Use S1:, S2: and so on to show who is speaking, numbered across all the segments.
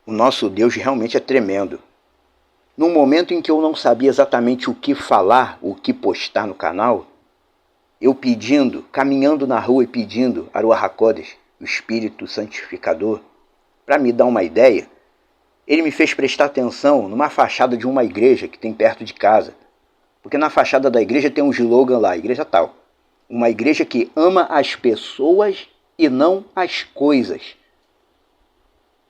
S1: O nosso Deus realmente é tremendo. Num momento em que eu não sabia exatamente o que falar, o que postar no canal, eu pedindo, caminhando na rua e pedindo a Ruach HaKodesh, o Espírito Santificador, para me dar uma ideia, ele me fez prestar atenção numa fachada de uma igreja que tem perto de casa. Porque na fachada da igreja tem um slogan lá, igreja tal. Uma igreja que ama as pessoas e não as coisas.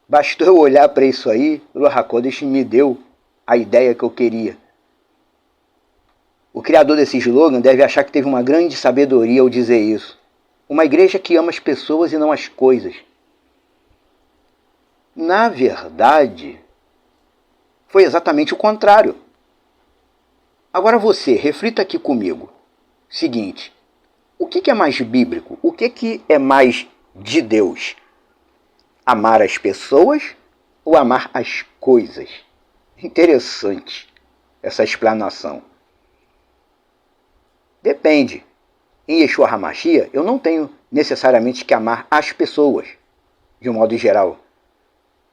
S1: Bastou eu olhar para isso aí, o Ruach HaKodesh me deu a ideia que eu queria. O criador desse slogan deve achar que teve uma grande sabedoria ao dizer isso. Uma igreja que ama as pessoas e não as coisas. Na verdade, foi exatamente o contrário. Agora você, reflita aqui comigo. Seguinte, o que é mais bíblico? O que é mais de Deus? Amar as pessoas ou amar as coisas? Interessante essa explanação. Depende. Em Yeshua HaMashiach, eu não tenho necessariamente que amar as pessoas, de um modo geral.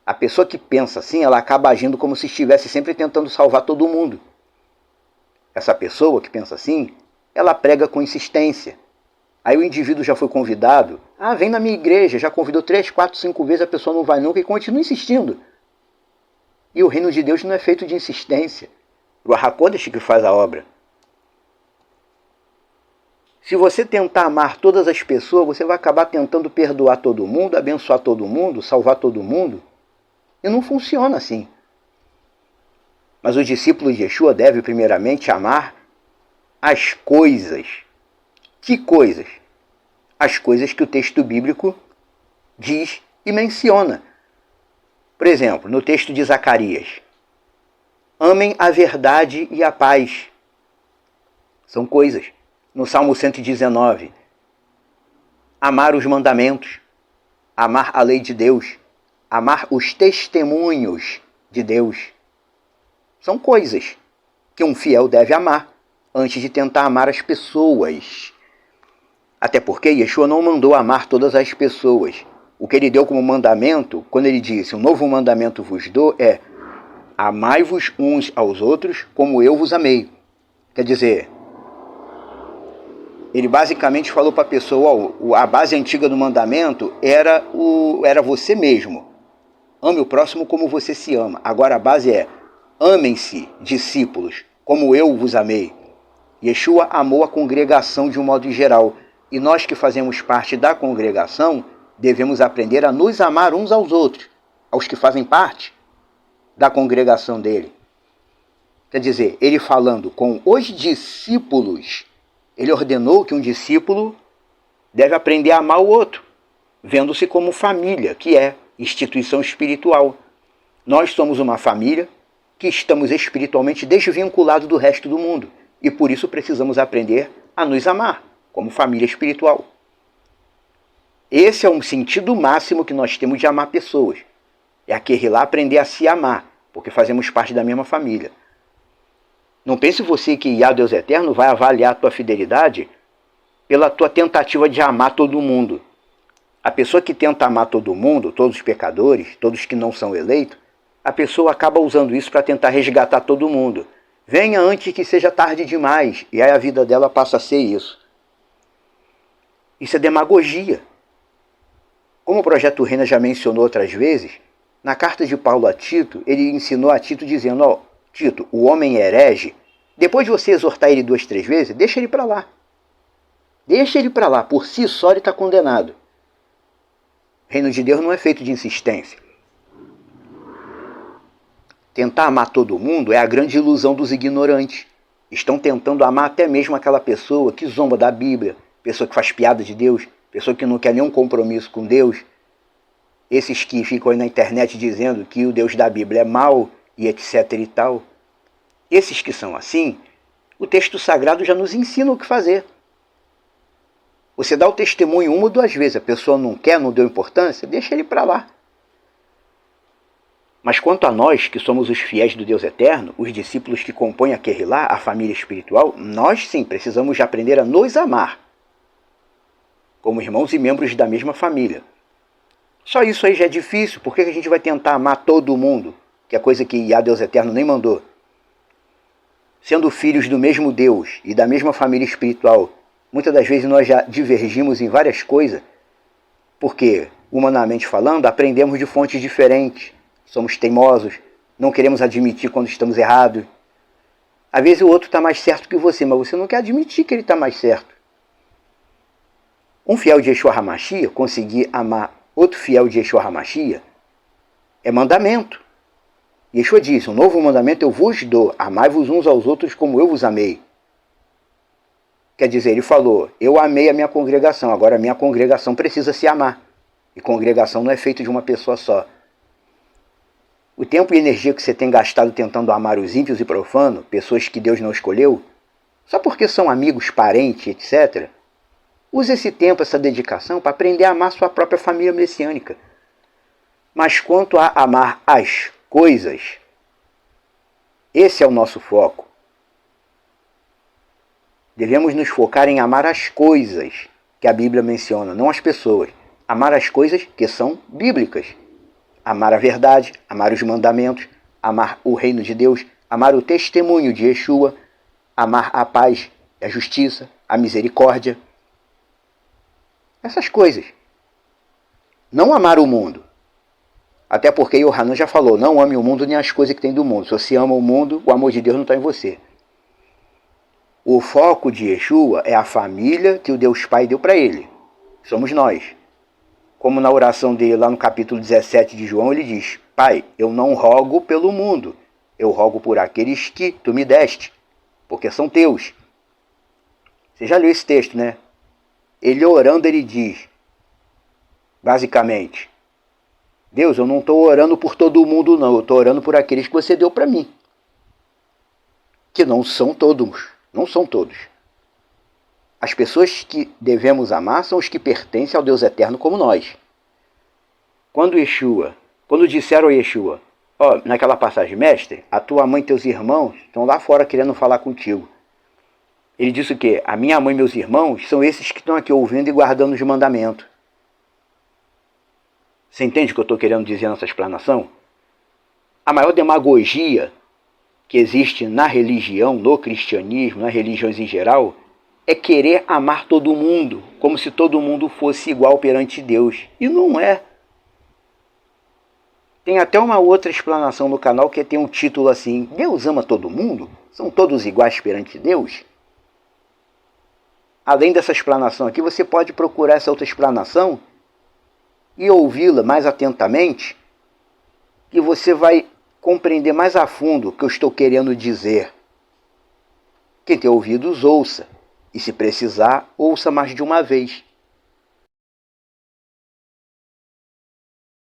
S1: A pessoa que pensa assim, ela acaba agindo como se estivesse sempre tentando salvar todo mundo. Essa pessoa que pensa assim, ela prega com insistência. Aí o indivíduo já foi convidado, vem na minha igreja, já convidou 3, 4, 5 vezes, a pessoa não vai nunca e continua insistindo. E o reino de Deus não é feito de insistência. O Ruach HaKodesh que faz a obra. Se você tentar amar todas as pessoas, você vai acabar tentando perdoar todo mundo, abençoar todo mundo, salvar todo mundo. E não funciona assim. Mas o discípulo de Yeshua deve primeiramente amar as coisas. Que coisas? As coisas que o texto bíblico diz e menciona. Por exemplo, no texto de Zacarias. Amem a verdade e a paz. São coisas. No Salmo 119. Amar os mandamentos. Amar a lei de Deus. Amar os testemunhos de Deus. São coisas que um fiel deve amar antes de tentar amar as pessoas. Até porque Yeshua não mandou amar todas as pessoas. O que ele deu como mandamento, quando ele disse, um novo mandamento vos dou, é amai-vos uns aos outros como eu vos amei. Quer dizer, ele basicamente falou para a pessoa, a base antiga do mandamento era você mesmo. Ame o próximo como você se ama. Agora a base é, amem-se, discípulos, como eu vos amei. Yeshua amou a congregação de um modo geral. E nós que fazemos parte da congregação, devemos aprender a nos amar uns aos outros, aos que fazem parte da congregação dele. Quer dizer, ele falando com os discípulos, ele ordenou que um discípulo deve aprender a amar o outro, vendo-se como família, que é instituição espiritual. Nós somos uma família que estamos espiritualmente desvinculados do resto do mundo e por isso precisamos aprender a nos amar como família espiritual. Esse é um sentido máximo que nós temos de amar pessoas. É aquele lá aprender a se amar, porque fazemos parte da mesma família. Não pense você que Yah, Deus Eterno, vai avaliar a tua fidelidade pela tua tentativa de amar todo mundo. A pessoa que tenta amar todo mundo, todos os pecadores, todos que não são eleitos, a pessoa acaba usando isso para tentar resgatar todo mundo. Venha antes que seja tarde demais, e aí a vida dela passa a ser isso. Isso é demagogia. Como o Projeto Reina já mencionou outras vezes, na carta de Paulo a Tito, ele ensinou a Tito dizendo, Tito, o homem herege, depois de você exortar ele 2, 3 vezes, deixa ele para lá. Deixa ele para lá, por si só ele está condenado. O reino de Deus não é feito de insistência. Tentar amar todo mundo é a grande ilusão dos ignorantes. Estão tentando amar até mesmo aquela pessoa que zomba da Bíblia, pessoa que faz piada de Deus, pessoa que não quer nenhum compromisso com Deus. Esses que ficam aí na internet dizendo que o Deus da Bíblia é mau e etc e tal. Esses que são assim, o texto sagrado já nos ensina o que fazer. Você dá o testemunho 1 ou 2 vezes, a pessoa não quer, não deu importância, deixa ele para lá. Mas quanto a nós, que somos os fiéis do Deus Eterno, os discípulos que compõem a Kehillah, a família espiritual, nós sim precisamos de aprender a nos amar como irmãos e membros da mesma família. Só isso aí já é difícil. Por que a gente vai tentar amar todo mundo? Que é coisa que Yah, Deus Eterno, nem mandou. Sendo filhos do mesmo Deus e da mesma família espiritual, muitas das vezes nós já divergimos em várias coisas, porque, humanamente falando, aprendemos de fontes diferentes, somos teimosos, não queremos admitir quando estamos errados. Às vezes o outro está mais certo que você, mas você não quer admitir que ele está mais certo. Um fiel de Yeshua HaMashiach conseguir amar outro fiel de Yeshua HaMashiach é mandamento. Yeshua disse, um novo mandamento eu vos dou, amai-vos uns aos outros como eu vos amei. Quer dizer, ele falou, eu amei a minha congregação, agora a minha congregação precisa se amar. E congregação não é feito de uma pessoa só. O tempo e energia que você tem gastado tentando amar os ímpios e profanos, pessoas que Deus não escolheu, só porque são amigos, parentes, etc., use esse tempo, essa dedicação, para aprender a amar sua própria família messiânica. Mas quanto a amar as coisas, esse é o nosso foco. Devemos nos focar em amar as coisas que a Bíblia menciona, não as pessoas. Amar as coisas que são bíblicas. Amar a verdade, amar os mandamentos, amar o reino de Deus, amar o testemunho de Yeshua, amar a paz, a justiça, a misericórdia. Essas coisas. Não amar o mundo. Até porque Yohanan já falou, não ame o mundo nem as coisas que tem do mundo. Se você ama o mundo, o amor de Deus não está em você. O foco de Yeshua é a família que o Deus Pai deu para ele. Somos nós. Como na oração dele, lá no capítulo 17 de João, ele diz, Pai, eu não rogo pelo mundo, eu rogo por aqueles que tu me deste, porque são teus. Você já leu esse texto, né? Ele orando, ele diz, basicamente, Deus, eu não estou orando por todo mundo, não. Eu estou orando por aqueles que você deu para mim. Que não são todos. Não são todos. As pessoas que devemos amar são os que pertencem ao Deus Eterno como nós. Quando disseram a Yeshua, naquela passagem, mestre, a tua mãe e teus irmãos estão lá fora querendo falar contigo. Ele disse o quê? A minha mãe e meus irmãos são esses que estão aqui ouvindo e guardando os mandamentos. Você entende o que eu estou querendo dizer nessa explanação? A maior demagogia que existe na religião, no cristianismo, nas religiões em geral, é querer amar todo mundo, como se todo mundo fosse igual perante Deus. E não é. Tem até uma outra explanação no canal que tem um título assim, Deus ama todo mundo? São todos iguais perante Deus? Além dessa explanação aqui, você pode procurar essa outra explanação e ouvi-la mais atentamente, que você vai compreender mais a fundo o que eu estou querendo dizer. Quem tem ouvidos, ouça. E se precisar, ouça mais de uma vez.